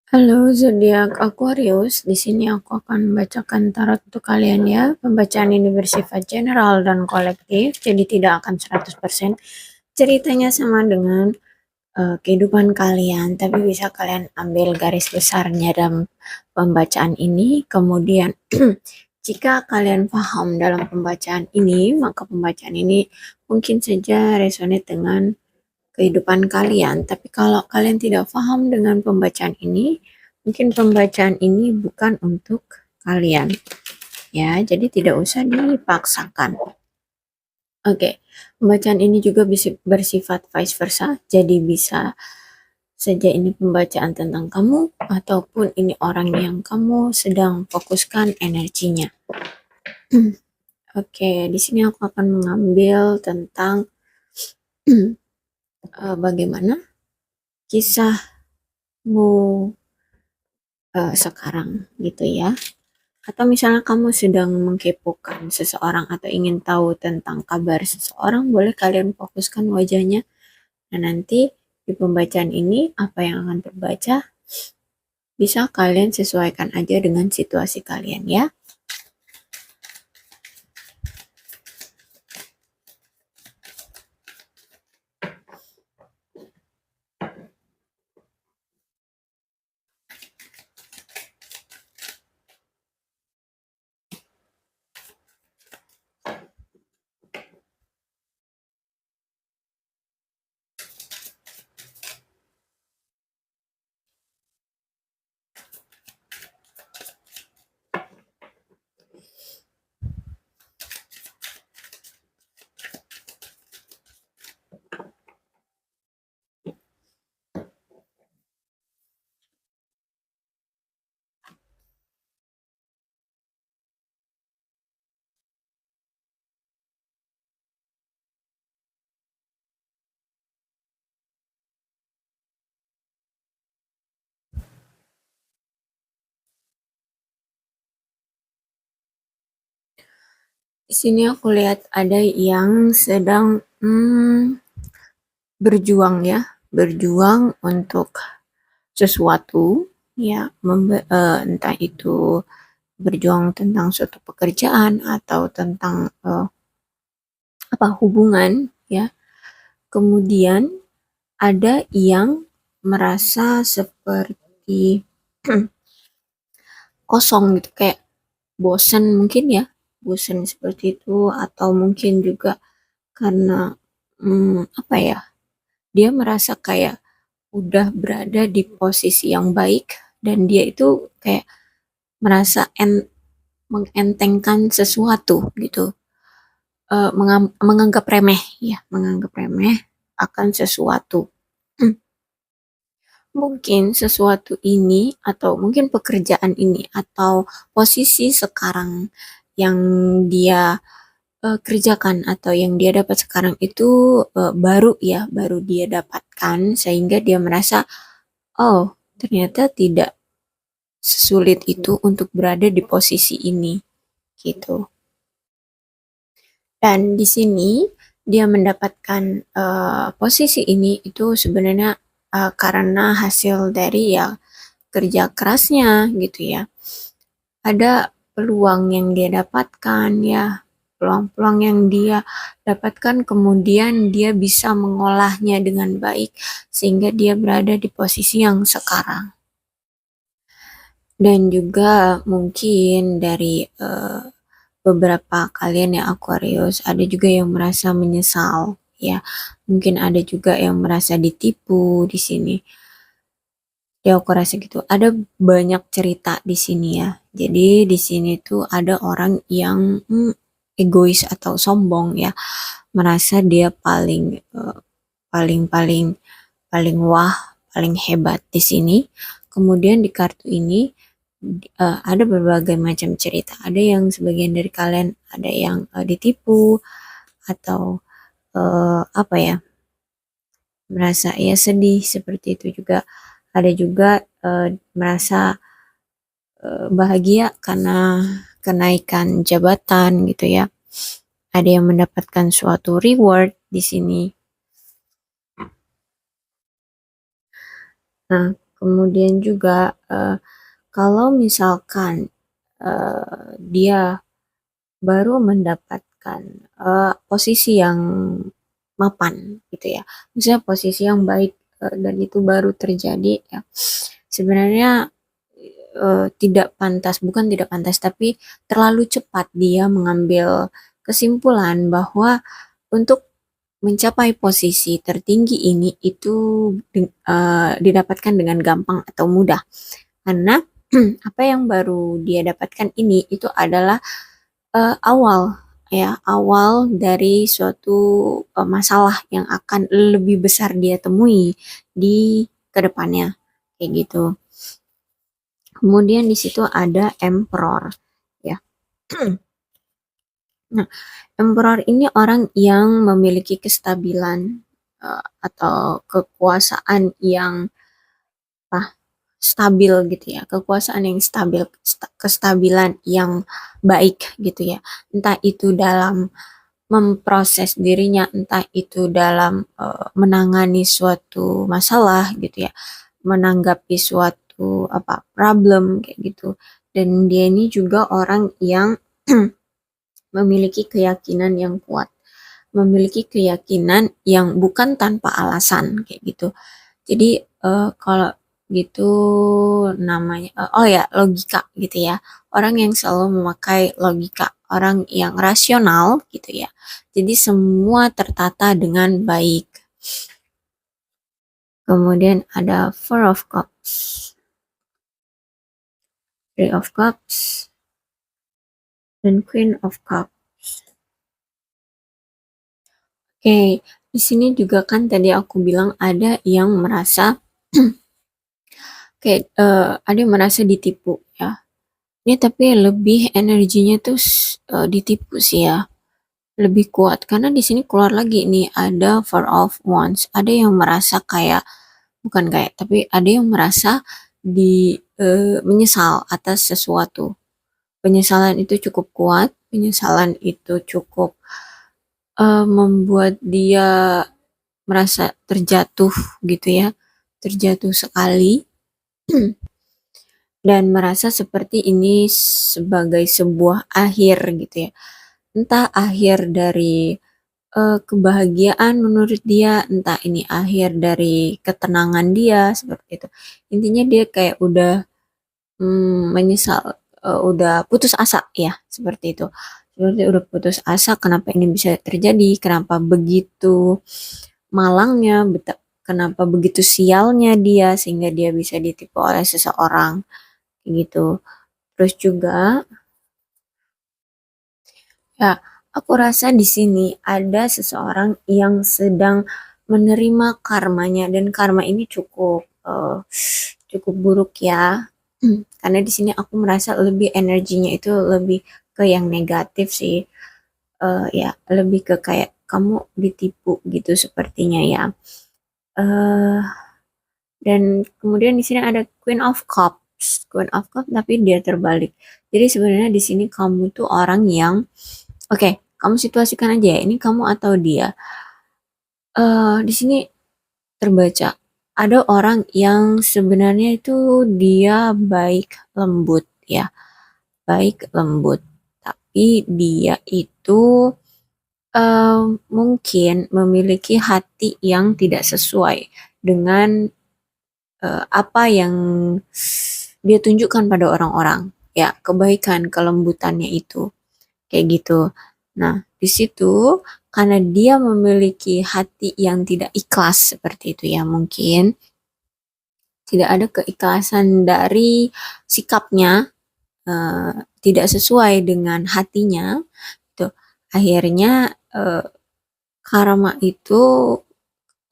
Halo zodiak Aquarius, di sini aku akan membacakan tarot untuk kalian ya. Pembacaan ini bersifat general dan kolektif, jadi tidak akan 100% ceritanya sama dengan kehidupan kalian, tapi bisa kalian ambil garis besarnya dalam pembacaan ini. Kemudian jika kalian paham dalam pembacaan ini, maka pembacaan ini mungkin saja resonate dengan kehidupan kalian. Tapi kalau kalian tidak paham dengan pembacaan ini, mungkin pembacaan ini bukan untuk kalian. Ya, jadi tidak usah dipaksakan. Oke, pembacaan ini juga bisa bersifat vice versa. Jadi bisa saja ini pembacaan tentang kamu ataupun ini orang yang kamu sedang fokuskan energinya. Oke, di sini aku akan mengambil tentang bagaimana kisahmu sekarang gitu ya. Atau misalnya kamu sedang mengkepokan seseorang atau ingin tahu tentang kabar seseorang, boleh kalian fokuskan wajahnya. Nah, nanti di pembacaan ini apa yang akan terbaca bisa kalian sesuaikan aja dengan situasi kalian ya. Di sini aku lihat ada yang sedang berjuang ya, berjuang untuk sesuatu ya, entah itu berjuang tentang suatu pekerjaan atau tentang hubungan ya. Kemudian ada yang merasa seperti kosong gitu, kayak bosen mungkin ya, bosen seperti itu, atau mungkin juga karena apa ya, dia merasa kayak udah berada di posisi yang baik dan dia itu kayak merasa mengentengkan sesuatu gitu. Menganggap remeh ya, menganggap remeh akan sesuatu. Mungkin sesuatu ini atau mungkin pekerjaan ini atau posisi sekarang yang dia kerjakan atau yang dia dapat sekarang itu baru ya, baru dia dapatkan, sehingga dia merasa oh, ternyata tidak sesulit itu untuk berada di posisi ini gitu. Dan di sini dia mendapatkan posisi ini itu sebenarnya karena hasil dari ya kerja kerasnya gitu ya. Ada peluang yang dia dapatkan ya, peluang-peluang yang dia dapatkan, kemudian dia bisa mengolahnya dengan baik sehingga dia berada di posisi yang sekarang. Dan juga mungkin dari beberapa kalian yang Aquarius, ada juga yang merasa menyesal ya. Mungkin ada juga yang merasa ditipu di sini. Ya aku rasa gitu. Ada banyak cerita di sini ya. Jadi di sini tuh ada orang yang egois atau sombong ya, merasa dia paling paling paling wah, paling hebat di sini. Kemudian di kartu ini ada berbagai macam cerita. Ada yang sebagian dari kalian ada yang ditipu atau apa ya, merasa ya sedih seperti itu juga. Ada juga merasa bahagia karena kenaikan jabatan gitu ya. Ada yang mendapatkan suatu reward di sini. Nah, Kemudian juga kalau misalkan dia baru mendapatkan posisi yang mapan gitu ya, misalnya posisi yang baik dan itu baru terjadi ya, sebenarnya tidak pantas, bukan tidak pantas, tapi terlalu cepat dia mengambil kesimpulan bahwa untuk mencapai posisi tertinggi ini itu didapatkan dengan gampang atau mudah. Karena apa yang baru dia dapatkan ini itu adalah awal ya, awal dari suatu masalah yang akan lebih besar dia temui di kedepannya kayak gitu. Kemudian di situ ada emperor ya. Nah, emperor ini orang yang memiliki kestabilan atau kekuasaan yang stabil gitu ya, kekuasaan yang stabil, kestabilan yang baik gitu ya. Entah itu dalam memproses dirinya, entah itu dalam menangani suatu masalah gitu ya, menanggapi suatu problem kayak gitu. Dan dia ini juga orang yang memiliki keyakinan yang kuat, memiliki keyakinan yang bukan tanpa alasan kayak gitu. Jadi kalau gitu namanya oh ya, logika gitu ya. Orang yang selalu memakai logika, orang yang rasional gitu ya. Jadi semua tertata dengan baik. Kemudian ada Four of Cups, Three of Cups, dan Queen of Cups. Oke, di sini juga kan tadi aku bilang ada yang merasa kayak ada yang merasa ditipu ya. Ini tapi lebih energinya tuh ditipu sih ya, lebih kuat karena di sini keluar lagi nih ada Four of Wands. Ada yang merasa kayak, bukan kayak, tapi ada yang merasa menyesal atas sesuatu. Penyesalan itu cukup kuat, penyesalan itu cukup membuat dia merasa terjatuh gitu ya, terjatuh sekali dan merasa seperti ini sebagai sebuah akhir gitu ya. Entah akhir dari kebahagiaan menurut dia, entah ini akhir dari ketenangan dia seperti itu. Intinya dia kayak udah menyesal, udah putus asa ya seperti itu. Seperti udah putus asa, kenapa ini bisa terjadi, kenapa begitu malangnya, kenapa begitu sialnya dia sehingga dia bisa ditipu oleh seseorang gitu. Terus juga ya, aku rasa di sini ada seseorang yang sedang menerima karmanya dan karma ini cukup cukup buruk ya. Karena di sini aku merasa lebih energinya itu lebih ke yang negatif sih. Ya, lebih ke kayak kamu ditipu gitu sepertinya ya. eh dan kemudian di sini ada Queen of Cups. Queen of Cups tapi dia terbalik. Jadi sebenarnya di sini kamu tuh orang yang oke, kamu situasikan aja ya, ini kamu atau dia. Di sini terbaca ada orang yang sebenarnya itu dia baik lembut ya, baik lembut, tapi dia itu mungkin memiliki hati yang tidak sesuai dengan apa yang dia tunjukkan pada orang-orang. Ya, kebaikan, kelembutannya itu kayak gitu. Nah, di situ karena dia memiliki hati yang tidak ikhlas seperti itu ya, mungkin tidak ada keikhlasan dari sikapnya, tidak sesuai dengan hatinya, itu akhirnya karma itu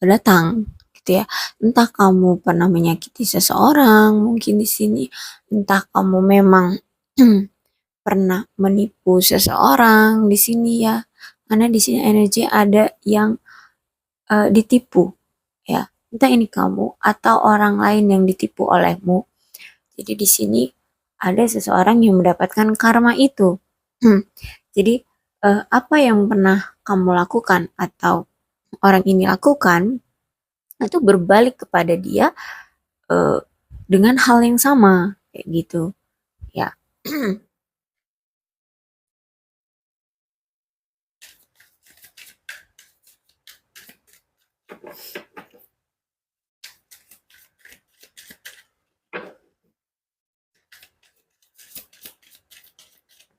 datang gitu ya. Entah kamu pernah menyakiti seseorang mungkin di sini, entah kamu memang pernah menipu seseorang di sini ya. Karena di sini energi ada yang ditipu ya. Entah ini kamu atau orang lain yang ditipu olehmu. Jadi di sini ada seseorang yang mendapatkan karma itu. Jadi apa yang pernah kamu lakukan atau orang ini lakukan itu berbalik kepada dia dengan hal yang sama kayak gitu ya.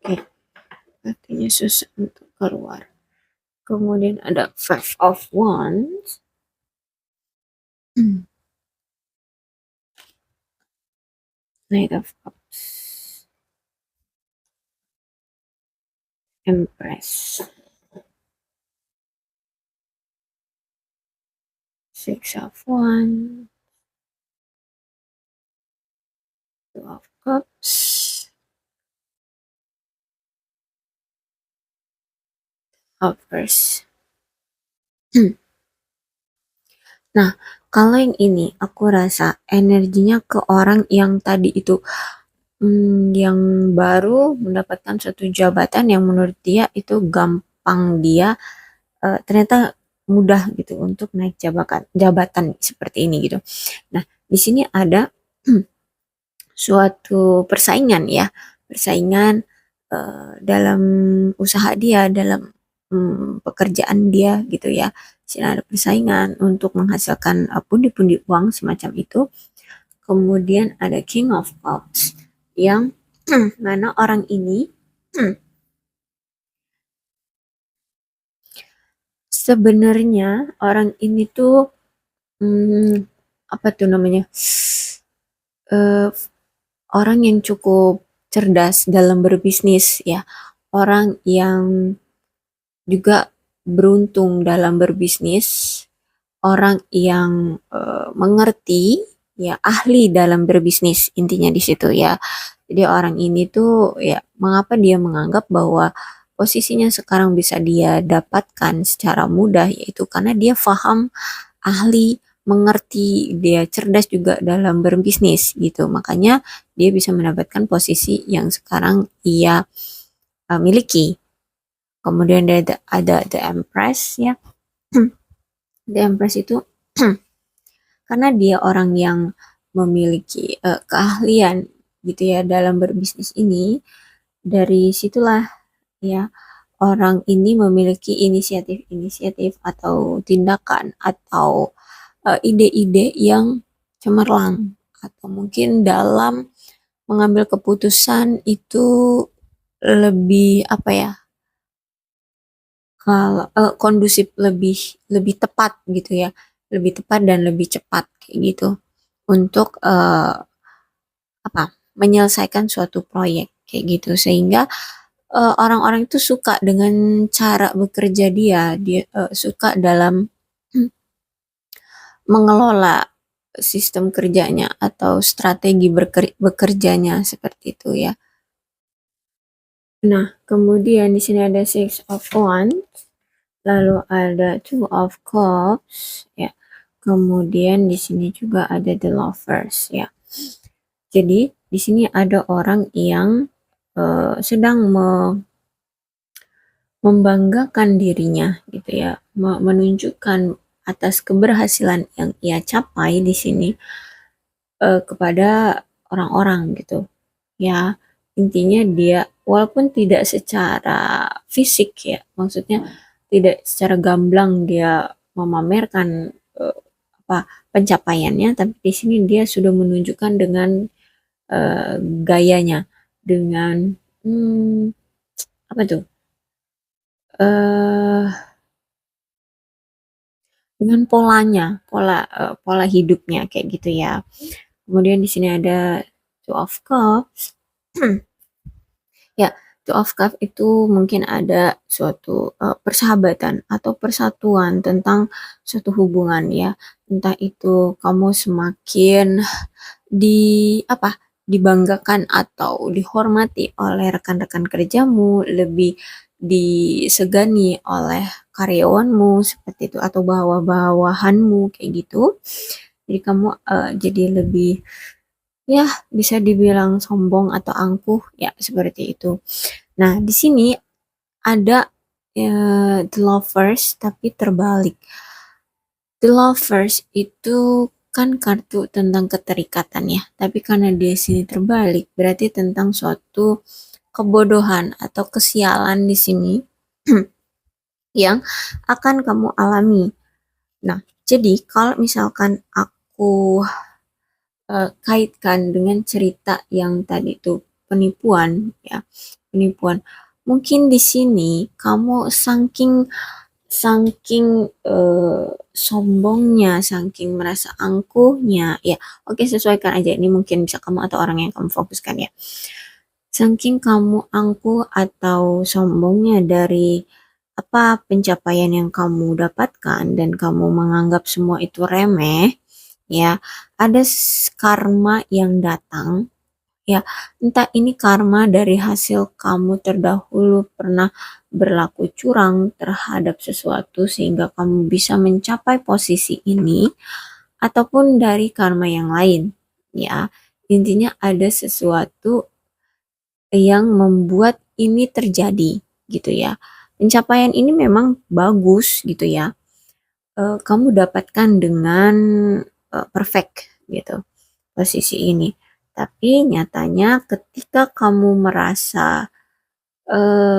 Oke, artinya susah untuk keluar. Kemudian ada Five of Wands. Knight of Cups. Empress. Six of Wands. Two of Cups. Lovers. Nah, kalau yang ini aku rasa energinya ke orang yang tadi itu, yang baru mendapatkan suatu jabatan yang menurut dia itu gampang dia, ternyata mudah gitu untuk naik jabatan seperti ini gitu. Nah, di sini ada suatu persaingan ya, persaingan dalam usaha dia, dalam pekerjaan dia gitu ya. Di sini ada persaingan untuk menghasilkan pundi-pundi uang semacam itu. Kemudian ada King of Cups yang mana orang ini sebenarnya orang ini tuh apa tuh namanya, eh, orang yang cukup cerdas dalam berbisnis ya, orang yang juga beruntung dalam berbisnis, orang yang mengerti ya, ahli dalam berbisnis intinya di situ ya. Jadi orang ini tuh ya, mengapa dia menganggap bahwa posisinya sekarang bisa dia dapatkan secara mudah, yaitu karena dia paham, ahli, mengerti, dia cerdas juga dalam berbisnis gitu. Makanya dia bisa mendapatkan posisi yang sekarang ia miliki. Kemudian ada The Empress ya. The Empress itu karena dia orang yang memiliki keahlian gitu ya dalam berbisnis ini, dari situlah ya orang ini memiliki inisiatif-inisiatif atau tindakan atau ide-ide yang cemerlang, atau mungkin dalam mengambil keputusan itu lebih apa ya, kalau kondusif, lebih lebih tepat gitu ya, lebih tepat dan lebih cepat kayak gitu untuk apa, menyelesaikan suatu proyek kayak gitu, sehingga orang-orang itu suka dengan cara bekerja dia suka dalam mengelola sistem kerjanya atau strategi bekerjanya seperti itu ya. Nah, kemudian di sini ada Six of Wands, lalu ada Two of Cups ya. Kemudian di sini juga ada The Lovers ya. Jadi di sini ada orang yang sedang membanggakan dirinya gitu ya, menunjukkan atas keberhasilan yang ia capai di sini kepada orang-orang gitu ya. Intinya dia walaupun tidak secara fisik ya, maksudnya tidak secara gamblang dia memamerkan eh, apa pencapaiannya, tapi di sini dia sudah menunjukkan dengan gayanya, dengan apa tuh, eh dengan pola hidupnya kayak gitu ya. Kemudian di sini ada Two of Cups. Ya, Two of Cups itu mungkin ada suatu persahabatan atau persatuan tentang suatu hubungan ya. Entah itu kamu semakin di apa, dibanggakan atau dihormati oleh rekan-rekan kerjamu, lebih disegani oleh karyawanmu seperti itu, atau bawahanmu kayak gitu. Jadi kamu jadi lebih ya, bisa dibilang sombong atau angkuh ya seperti itu. Nah, di sini ada The Lovers tapi terbalik. The Lovers itu kan kartu tentang keterikatan ya, tapi karena di sini terbalik, berarti tentang suatu kebodohan atau kesialan di sini yang akan kamu alami. Nah, jadi kalau misalkan aku kaitkan dengan cerita yang tadi tuh penipuan ya, penipuan. Mungkin di sini kamu saking saking sombongnya, saking merasa angkuhnya, ya oke sesuaikan aja ini mungkin bisa kamu atau orang yang kamu fokuskan ya. Saking kamu angkuh atau sombongnya dari apa pencapaian yang kamu dapatkan dan kamu menganggap semua itu remeh, ya ada karma yang datang ya, entah ini karma dari hasil kamu terdahulu pernah berlaku curang terhadap sesuatu sehingga kamu bisa mencapai posisi ini, ataupun dari karma yang lain ya. Intinya ada sesuatu yang membuat ini terjadi gitu ya. Pencapaian ini memang bagus gitu ya. Kamu dapatkan dengan perfect gitu posisi ini. Tapi nyatanya ketika kamu merasa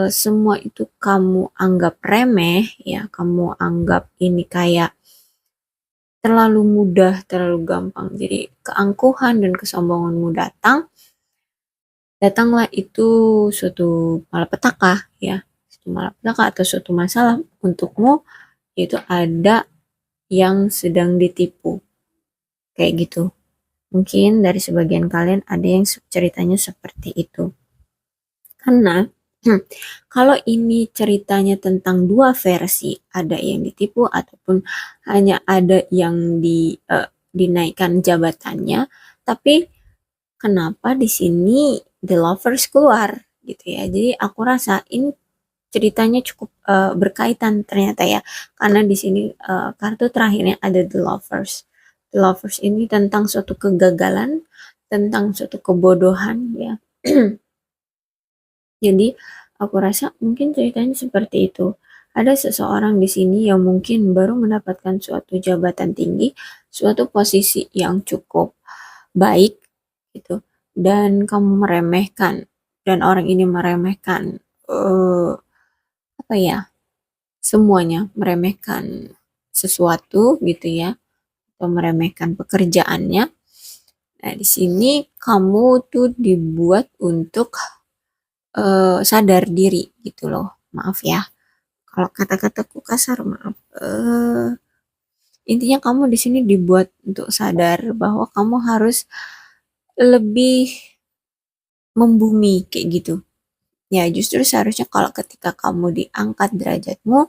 semua itu kamu anggap remeh ya, kamu anggap ini kayak terlalu mudah, terlalu gampang. Jadi keangkuhan dan kesombonganmu datanglah itu suatu malapetaka ya, suatu malapetaka atau suatu masalah untukmu, yaitu ada yang sedang ditipu kayak gitu. Mungkin dari sebagian kalian ada yang ceritanya seperti itu. Karena kalau ini ceritanya tentang dua versi, ada yang ditipu ataupun hanya ada yang dinaikkan jabatannya, tapi kenapa di sini The Lovers keluar gitu ya. Jadi aku rasa ini ceritanya cukup berkaitan ternyata ya, karena di sini kartu terakhirnya ada The Lovers. The Lovers ini tentang suatu kegagalan, tentang suatu kebodohan ya. Jadi aku rasa mungkin ceritanya seperti itu. Ada seseorang di sini yang mungkin baru mendapatkan suatu jabatan tinggi, suatu posisi yang cukup baik gitu, dan kamu meremehkan, dan orang ini meremehkan apa ya, semuanya, meremehkan sesuatu gitu ya, atau meremehkan pekerjaannya. Nah, di sini kamu tuh dibuat untuk sadar diri gitu loh. Maaf ya, kalau kata-kataku kasar, maaf. Intinya kamu di sini dibuat untuk sadar bahwa kamu harus lebih membumi kayak gitu. Ya, justru seharusnya kalau ketika kamu diangkat derajatmu,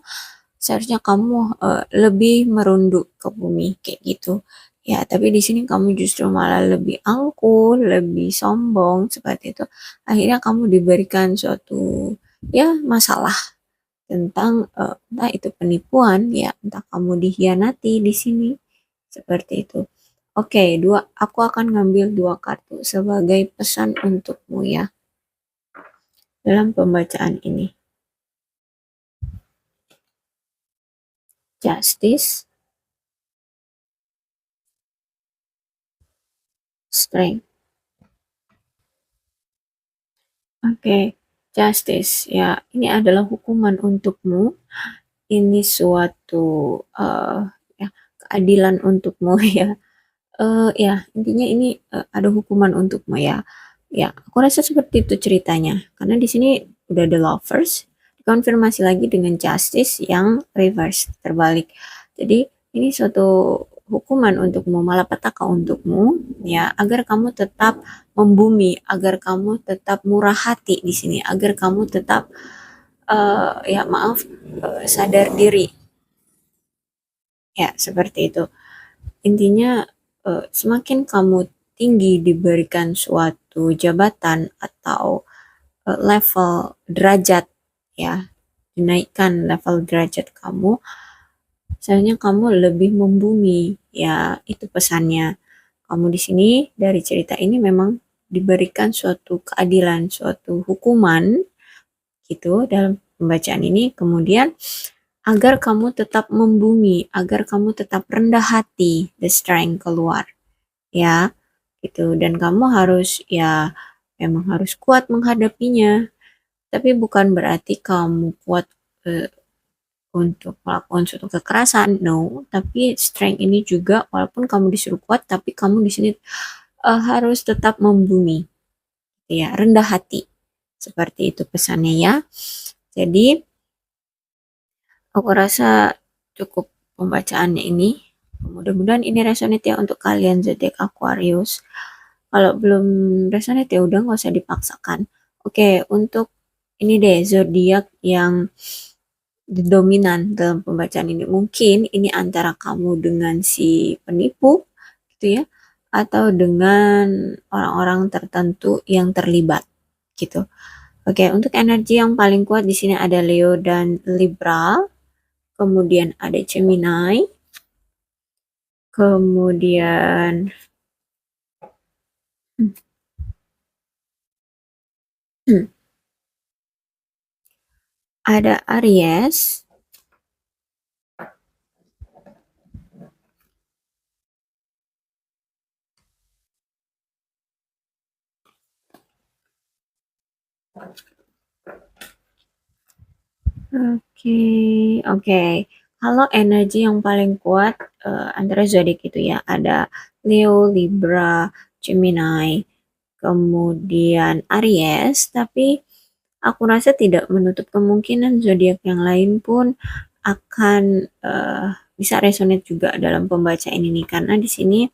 seharusnya kamu lebih merunduk ke bumi kayak gitu. Ya, tapi di sini kamu justru malah lebih angkuh, lebih sombong seperti itu. Akhirnya kamu diberikan suatu ya masalah tentang entah itu penipuan ya, entah kamu dikhianati di sini seperti itu. Oke, aku akan ngambil dua kartu sebagai pesan untukmu ya dalam pembacaan ini. Justice, Strength. Oke, justice ya, ini adalah hukuman untukmu. Ini suatu ya, keadilan untukmu ya. Ya, intinya ini ada hukuman untukmu ya. Ya, aku rasa seperti itu ceritanya. Karena di sini udah the lovers, dikonfirmasi lagi dengan justice yang reverse, terbalik. Jadi ini suatu hukuman untukmu, malapetaka untukmu, ya, agar kamu tetap membumi, agar kamu tetap murah hati di sini, agar kamu tetap ya maaf sadar diri, ya seperti itu. Intinya semakin kamu tinggi diberikan suatu jabatan atau level derajat ya, dinaikkan level derajat kamu, seharusnya kamu lebih membumi ya, itu pesannya. Kamu di sini dari cerita ini memang diberikan suatu keadilan, suatu hukuman gitu dalam pembacaan ini. Kemudian agar kamu tetap membumi, agar kamu tetap rendah hati, the strength keluar, ya, gitu. Dan kamu harus ya memang harus kuat menghadapinya, tapi bukan berarti kamu kuat eh, untuk melakukan suatu kekerasan, no. Tapi strength ini juga walaupun kamu disuruh kuat, tapi kamu di sini harus tetap membumi, ya, rendah hati. Seperti itu pesannya ya. Jadi aku rasa cukup pembacaannya ini. Mudah-mudahan ini resonate ya untuk kalian zodiak Aquarius. Kalau belum resonate ya udah nggak usah dipaksakan. Oke, untuk ini deh zodiak yang dominan dalam pembacaan ini. Mungkin ini antara kamu dengan si penipu gitu ya, atau dengan orang-orang tertentu yang terlibat gitu. Oke, untuk energi yang paling kuat di sini ada Leo dan Libra, kemudian ada Gemini, kemudian ada Aries, oke, oke. Kalau energi yang paling kuat antara zodiak itu ya ada Leo, Libra, Gemini, kemudian Aries, tapi aku rasa tidak menutup kemungkinan zodiak yang lain pun akan bisa resonate juga dalam pembacaan ini karena di sini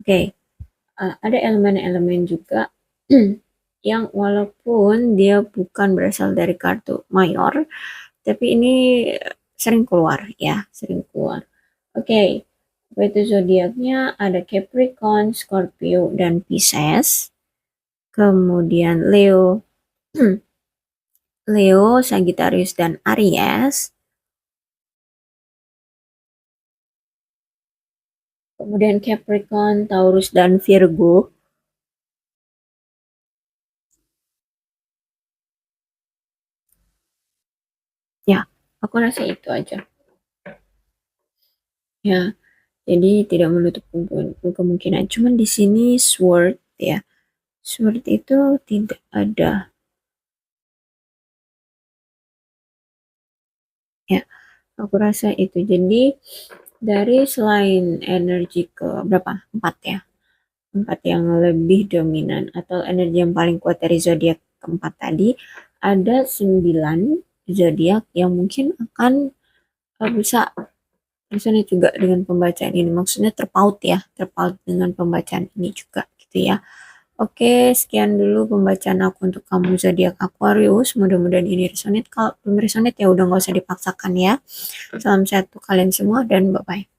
oke, ada elemen-elemen juga yang walaupun dia bukan berasal dari kartu mayor, tapi ini sering keluar ya, sering keluar. Oke, itu zodiaknya ada Capricorn, Scorpio, dan Pisces. Kemudian Leo, Leo, Sagittarius, dan Aries. Kemudian Capricorn, Taurus, dan Virgo. Ya, aku rasa itu aja. Ya, jadi tidak menutup kemungkinan. Cuman di sini sword ya. Sword itu tidak ada. Ya, aku rasa itu. Jadi dari selain energi ke berapa? 4 ya. 4 yang lebih dominan atau energi yang paling kuat dari zodiak keempat tadi, ada 9 zodiak yang mungkin akan bisa resonate juga dengan pembacaan ini. Maksudnya terpaut ya, terpaut dengan pembacaan ini juga gitu ya. Oke, sekian dulu pembacaan aku untuk kamu zodiak Aquarius. Mudah-mudahan ini resonate. Kalau belum resonate ya udah nggak usah dipaksakan ya. Salam sehat untuk kalian semua dan bye-bye.